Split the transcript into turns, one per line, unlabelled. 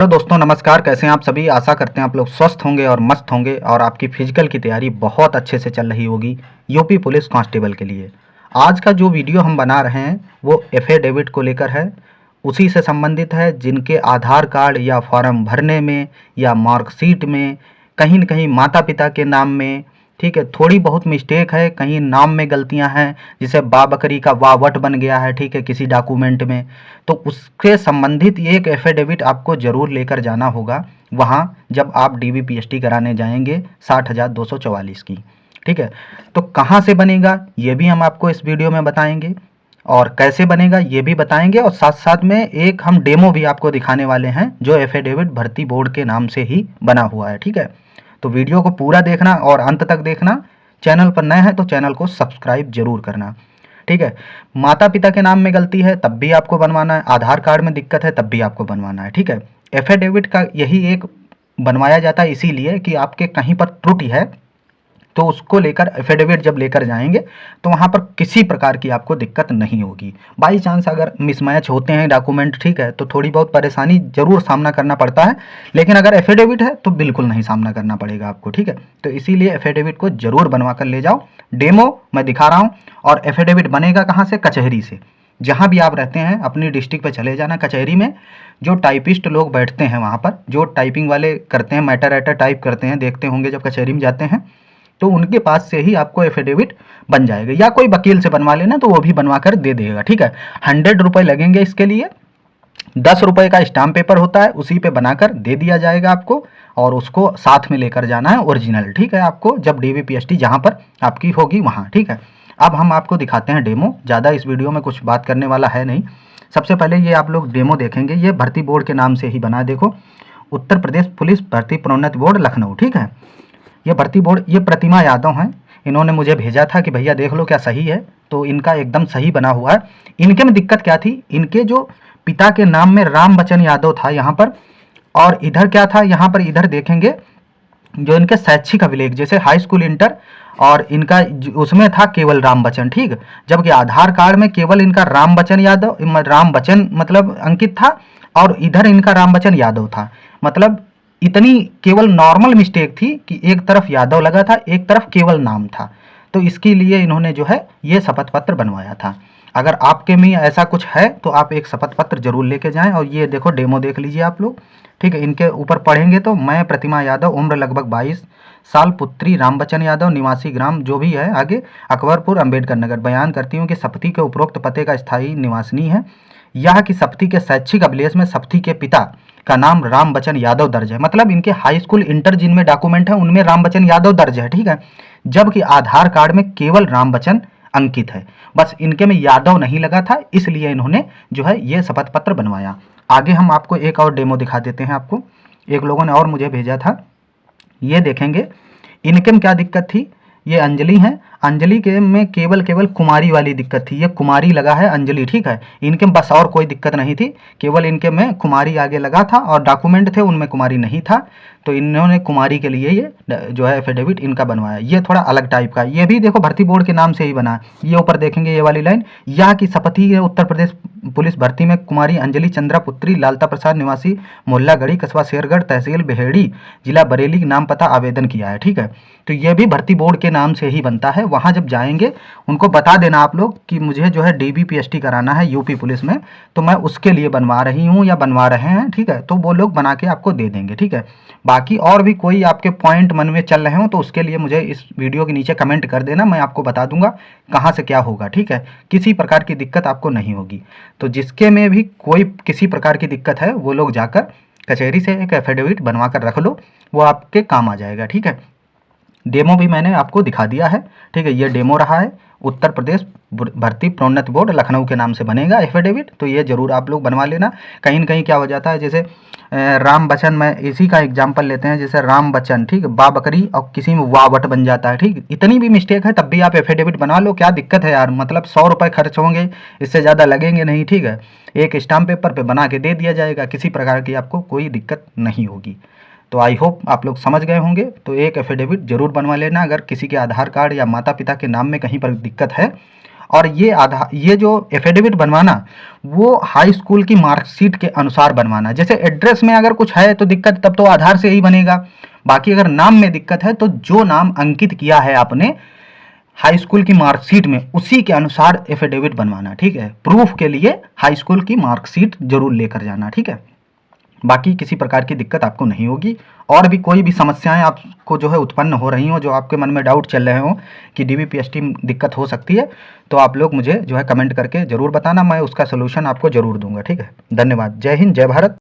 तो दोस्तों नमस्कार, कैसे हैं आप सभी। आशा करते हैं आप लोग स्वस्थ होंगे और मस्त होंगे और आपकी फिजिकल की तैयारी बहुत अच्छे से चल रही होगी यूपी पुलिस कांस्टेबल के लिए। आज का जो वीडियो हम बना रहे हैं वो एफिडेविट को लेकर है, उसी से संबंधित है जिनके आधार कार्ड या फॉर्म भरने में या मार्कशीट में कहीं न कहीं माता पिता के नाम में, ठीक है, थोड़ी बहुत मिस्टेक है, कहीं नाम में गलतियां हैं, जैसे बा बकरी का वावट बन गया है, ठीक है, किसी डॉक्यूमेंट में, तो उसके संबंधित ये एक एफिडेविट आपको ज़रूर लेकर जाना होगा वहाँ जब आप डीबीपीएसटी कराने जाएंगे 60,244 की। ठीक है, तो कहाँ से बनेगा ये भी हम आपको इस वीडियो में बताएंगे और कैसे बनेगा ये भी बताएंगे, और साथ साथ में एक हम डेमो भी आपको दिखाने वाले हैं जो एफिडेविट भर्ती बोर्ड के नाम से ही बना हुआ है। ठीक है, तो वीडियो को पूरा देखना और अंत तक देखना। चैनल पर नए हैं तो चैनल को सब्सक्राइब जरूर करना। ठीक है, माता पिता के नाम में गलती है तब भी आपको बनवाना है, आधार कार्ड में दिक्कत है तब भी आपको बनवाना है। ठीक है, एफिडेविट का यही एक बनवाया जाता है इसीलिए कि आपके कहीं पर त्रुटि है तो उसको लेकर एफिडेविट जब लेकर जाएंगे तो वहाँ पर किसी प्रकार की आपको दिक्कत नहीं होगी। बाई चांस अगर मिसमैच होते हैं डॉक्यूमेंट, ठीक है, तो थोड़ी बहुत परेशानी जरूर सामना करना पड़ता है, लेकिन अगर एफिडेविट है तो बिल्कुल नहीं सामना करना पड़ेगा आपको। ठीक है, तो इसीलिए एफिडेविट को जरूर बनवा कर ले जाओ। डेमो मैं दिखा रहा हूँ, और एफिडेविट बनेगा कहाँ से? कचहरी से। जहाँ भी आप रहते हैं अपनी डिस्ट्रिक्ट पे चले जाना, कचहरी में जो टाइपिस्ट लोग बैठते हैं वहाँ पर, जो टाइपिंग वाले करते हैं, मैटर एटर टाइप करते हैं, देखते होंगे जब कचहरी में जाते हैं, तो उनके पास से ही आपको एफिडेविट बन जाएगा, या कोई वकील से बनवा लेना तो वो भी बनवा कर दे देगा। ठीक है, 100 रुपये लगेंगे इसके लिए, 10 रुपये का स्टाम्प पेपर होता है, उसी पे बनाकर दे दिया जाएगा आपको, और उसको साथ में लेकर जाना है ओरिजिनल। ठीक है, आपको जब डीबीपीएसटी जहाँ पर आपकी होगी वहाँ। ठीक है, अब हम आपको दिखाते हैं डेमो। ज़्यादा इस वीडियो में कुछ बात करने वाला है नहीं। सबसे पहले ये आप लोग डेमो देखेंगे, ये भर्ती बोर्ड के नाम से ही बना है। देखो, उत्तर प्रदेश पुलिस भर्ती प्रोन्नति बोर्ड लखनऊ। ठीक है, ये भर्ती बोर्ड, ये प्रतिमा यादव हैं, इन्होंने मुझे भेजा था कि भैया देख लो क्या सही है, तो इनका एकदम सही बना हुआ है। इनके में दिक्कत क्या थी, इनके जो पिता के नाम में राम बच्चन यादव था यहाँ पर, और इधर क्या था, यहाँ पर इधर देखेंगे जो इनके शैक्षिक अभिलेख, जैसे हाई स्कूल इंटर, और इनका उसमें था केवल राम बच्चन। ठीक, जबकि आधार कार्ड में केवल इनका राम बच्चन यादव, राम बच्चन मतलब अंकित था, और इधर इनका राम बच्चन यादव था। मतलब इतनी केवल नॉर्मल मिस्टेक थी कि एक तरफ यादव लगा था, एक तरफ केवल नाम था, तो इसके लिए इन्होंने जो है ये शपथ पत्र बनवाया था। अगर आपके में ऐसा कुछ है तो आप एक शपथ पत्र जरूर लेके जाएं। और ये देखो डेमो देख लीजिए आप लोग। ठीक है, इनके ऊपर पढ़ेंगे तो मैं प्रतिमा यादव, उम्र लगभग 22 साल, पुत्री राम बच्चन यादव, निवासी ग्राम जो भी है आगे अकबरपुर अम्बेडकर नगर, बयान करती हूँ कि सप्ती के उपरोक्त पते का स्थायी निवासनी है। यह कि सप्ती के शैक्षिक अभिलेख में सप्ती के पिता का नाम राम बच्चन यादव दर्ज है। मतलब इनके हाई स्कूल इंटर जिनमें डॉक्यूमेंट है उनमें राम बच्चन यादव दर्ज है। ठीक है, जबकि आधार कार्ड में केवल राम बच्चन अंकित है, बस इनके में यादव नहीं लगा था, इसलिए इन्होंने जो है ये शपथ पत्र बनवाया। आगे हम आपको एक और डेमो दिखा देते हैं। आपको एक लोगों ने और मुझे भेजा था, ये देखेंगे इनके में क्या दिक्कत थी। ये अंजलि है, अंजलि के में केवल कुमारी वाली दिक्कत थी, ये कुमारी लगा है अंजलि। ठीक है, इनके में बस और कोई दिक्कत नहीं थी, केवल इनके में कुमारी आगे लगा था, और डॉक्यूमेंट थे उनमें कुमारी नहीं था, तो इन्होंने कुमारी के लिए ये जो है एफिडेविट इनका बनवाया। ये थोड़ा अलग टाइप का, ये भी देखो भर्ती बोर्ड के नाम से ही बना। ये ऊपर देखेंगे ये वाली लाइन, यह की शपथी उत्तर प्रदेश पुलिस भर्ती में कुमारी अंजलि चंद्रा पुत्री लालता प्रसाद निवासी मोहल्ला गढ़ी कस्बा शेरगढ़ तहसील बेहेड़ी जिला बरेली नाम पता आवेदन किया है। ठीक है, तो ये भी भर्ती बोर्ड के नाम से ही बनता है। वहाँ जब जाएंगे उनको बता देना आप लोग कि मुझे जो है डीबीपीएसटी कराना है यूपी पुलिस में, तो मैं उसके लिए बनवा रही हूँ या बनवा रहे हैं। ठीक है, तो वो लोग बना के आपको दे देंगे। ठीक है, बाकी और भी कोई आपके पॉइंट मन में चल रहे हो तो उसके लिए मुझे इस वीडियो के नीचे कमेंट कर देना, मैं आपको बता दूंगा कहाँ से क्या होगा। ठीक है, किसी प्रकार की दिक्कत आपको नहीं होगी। तो जिसके में भी कोई किसी प्रकार की दिक्कत है वो लोग जाकर कचहरी से एक एफिडेविट बनवा कर रख लो, वो आपके काम आ जाएगा। ठीक है, डेमो भी मैंने आपको दिखा दिया है। ठीक है, ये डेमो रहा है, उत्तर प्रदेश भर्ती प्रोन्नति बोर्ड लखनऊ के नाम से बनेगा एफिडेविट, तो ये जरूर आप लोग बनवा लेना। कहीं न कहीं क्या हो जाता है, जैसे राम बच्चन, मैं इसी का एग्जांपल लेते हैं, जैसे राम बच्चन, ठीक है, बा बकरी और किसी में वावट बन जाता है। ठीक, इतनी भी मिस्टेक है तब भी आप एफिडेविट बना लो, क्या दिक्कत है यार। मतलब 100 रुपये खर्च होंगे, इससे ज़्यादा लगेंगे नहीं। ठीक है, एक स्टाम्प पेपर पे बना के दे दिया जाएगा, किसी प्रकार की आपको कोई दिक्कत नहीं होगी। तो आई होप आप लोग समझ गए होंगे। तो एक एफिडेविट जरूर बनवा लेना अगर किसी के आधार कार्ड या माता पिता के नाम में कहीं पर दिक्कत है। और ये जो एफिडेविट बनवाना वो हाई स्कूल की मार्कशीट के अनुसार बनवाना। जैसे एड्रेस में अगर कुछ है तो दिक्कत, तब तो आधार से ही बनेगा। बाकी अगर नाम में दिक्कत है तो जो नाम अंकित किया है आपने हाई स्कूल की मार्कशीट में उसी के अनुसार एफिडेविट बनवाना, ठीक है। प्रूफ के लिए हाई स्कूल की मार्कशीट जरूर लेकर जाना, ठीक है। बाकी किसी प्रकार की दिक्कत आपको नहीं होगी। और भी कोई भी समस्याएं आपको जो है उत्पन्न हो रही हो, जो आपके मन में डाउट चल रहे हो कि DBPST दिक्कत हो सकती है, तो आप लोग मुझे जो है कमेंट करके ज़रूर बताना, मैं उसका सलूशन आपको ज़रूर दूंगा, ठीक है। धन्यवाद। जय हिंद, जय भारत।